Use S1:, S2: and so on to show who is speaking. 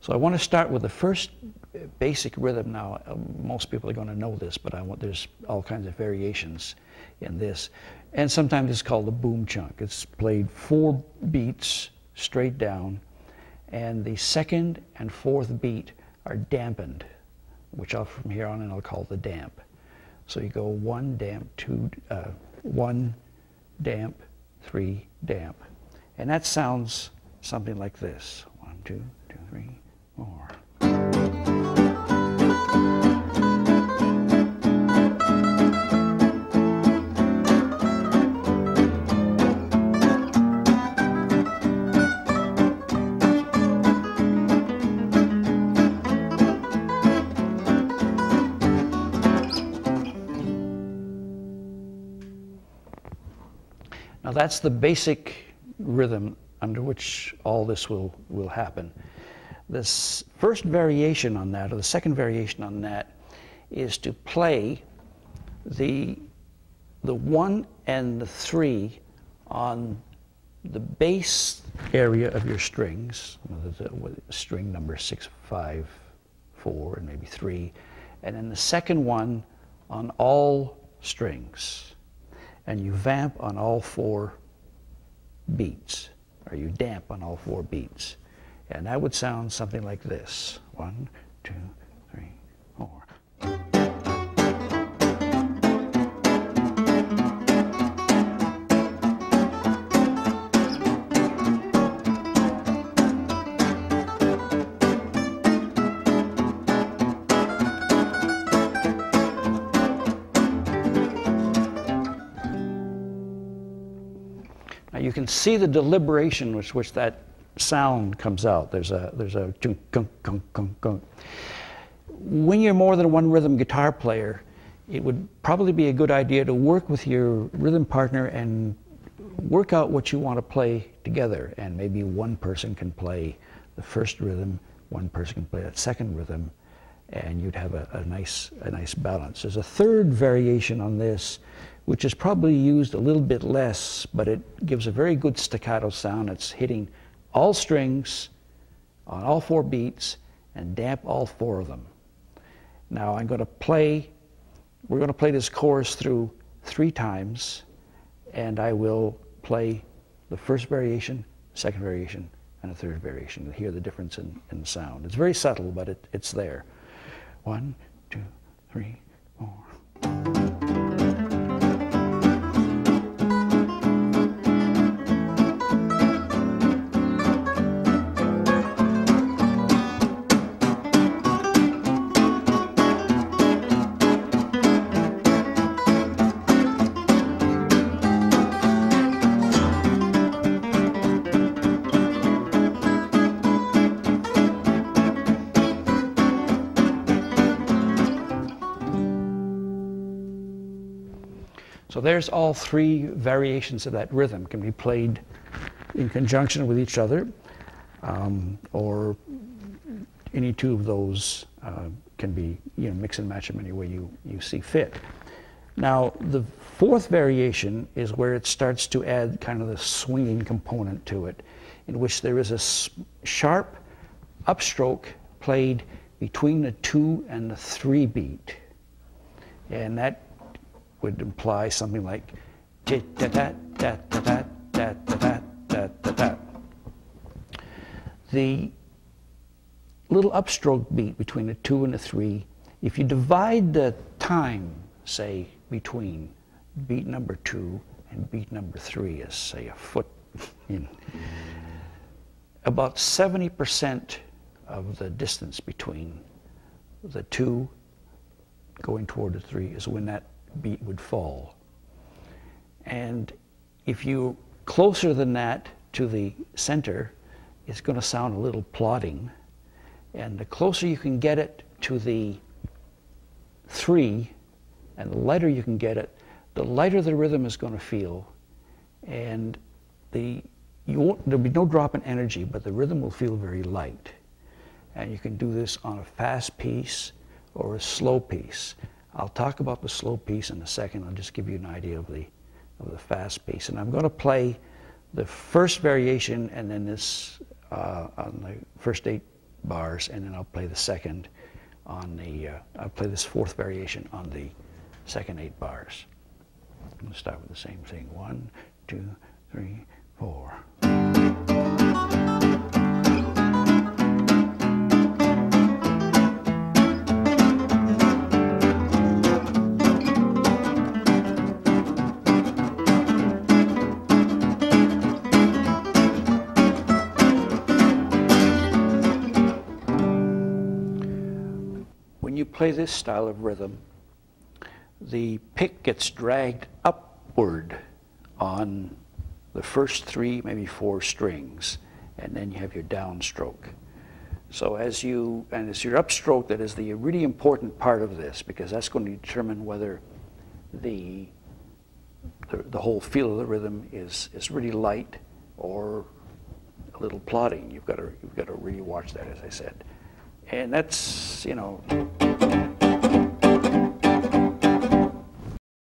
S1: So I want to start with the first basic rhythm now. Most people are going to know this, but there's all kinds of variations in this. And sometimes it's called the boom chunk. It's played 4 beats straight down, and the second and fourth beat are dampened, which from here on in I'll call the damp. So you go 1 damp, 2, 1 damp, 3 damp. And that sounds something like this. 1, 2, 3, 4. Now that's the basic rhythm under which all this will happen. This first variation on that, or the second variation on that, is to play the 1 and the 3 on the bass area of your strings, string number 6, 5, 4, and maybe 3, and then the second one on all strings. And you vamp on all 4 beats, or you damp on all 4 beats. And that would sound something like this. 1, 2, 3, 4. Now you can see the deliberation with which that sound comes out. There's a chunk, kunk, kunk, kunk, kunk. When you're more than one rhythm guitar player, it would probably be a good idea to work with your rhythm partner and work out what you want to play together. And maybe one person can play the first rhythm, one person can play that second rhythm, and you'd have a nice balance. There's a third variation on this, which is probably used a little bit less, but it gives a very good staccato sound. It's hitting all strings on all 4 beats and damp all 4 of them. Now we're going to play this chorus through 3 times, and I will play the first variation, second variation, and a third variation. You'll hear the difference in the sound. It's very subtle, but it's there. 1, 2, 3, 4. So there's all 3 variations of that rhythm. Can be played in conjunction with each other, or any 2 of those can be, mix and match them any way you see fit. Now the 4th variation is where it starts to add kind of the swinging component to it, in which there is a sharp upstroke played between the 2 and the 3 beat, and that would imply something like the little upstroke beat between the 2 and the 3. If you divide the time, say, between beat number 2 and beat number 3 as, say, a foot in, about 70% of the distance between the 2 going toward the 3 is when that beat would fall. And if you're closer than that to the center, it's going to sound a little plodding. And the closer you can get it to the 3, and the lighter you can get it, the lighter the rhythm is going to feel. And there'll be no drop in energy, but the rhythm will feel very light. And you can do this on a fast piece or a slow piece. I'll talk about the slow piece in a second. I'll just give you an idea of the fast piece. And I'm going to play the first variation and then this on the first 8 bars, and then I'll play the second on the, I'll play this fourth variation on the second 8 bars. I'm going to start with the same thing. 1, 2, 3, 4. When you play this style of rhythm, the pick gets dragged upward on the first 3, maybe 4 strings, and then you have your downstroke. So as your upstroke that is the really important part of this, because that's going to determine whether the whole feel of the rhythm is really light or a little plodding. You've got to really watch that, as I said. And that's, you know,